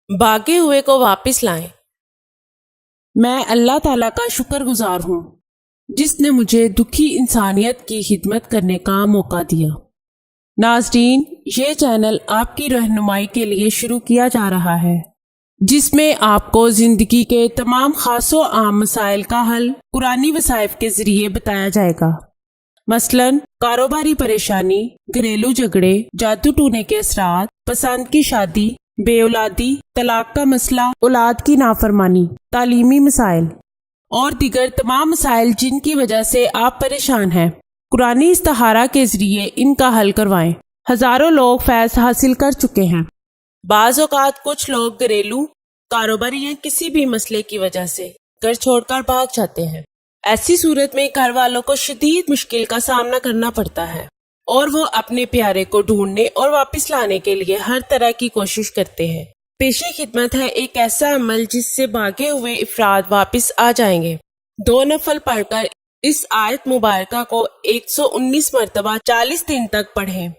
भागे हुए को वापस लाएं। मैं अल्लाह ताला का शुक्रगुजार हूँ जिसने मुझे दुखी इंसानियत की खिदमत करने का मौका दिया। नाज़रीन, ये चैनल आपकी रहनुमाई के लिए शुरू किया जा रहा है जिसमें आपको जिंदगी के तमाम खास व आम मसाइल का हल कुरानी वसाइफ के जरिए बताया जाएगा। मसलन कारोबारी परेशानी, घरेलू झगड़े, जादू टूने के असरात, पसंद की शादी, बे औलादी, तलाक का मसला, औलाद की नाफरमानी, तालीमी मसाइल और दीगर तमाम मसाइल जिनकी वजह से आप परेशान हैं, कुरानी इस्तिहारा के जरिए इनका हल करवाएं। हजारों लोग फैज़ हासिल कर चुके हैं। बाज़ औक़ात कुछ लोग घरेलू, कारोबारी या किसी भी मसले की वजह से घर छोड़कर भाग जाते हैं। ऐसी सूरत में घर वालों को शदीद मुश्किल का सामना करना पड़ता है और वो अपने प्यारे को ढूंढने और वापस लाने के लिए हर तरह की कोशिश करते हैं। पेशी खिदमत है एक ऐसा अमल जिससे भागे हुए अफराद वापस आ जाएंगे। 2 नफल पढ़कर इस आयत मुबारका को 119 मरतबा 40 दिन तक पढ़ें।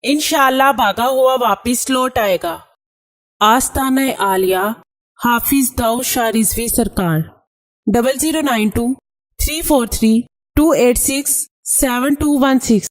इंशाअल्लाह भागा हुआ वापस लौट आएगा। आस्ताना आलिया हाफिज दाऊद शाह रिजवी सरकार 0092 343 286 7216।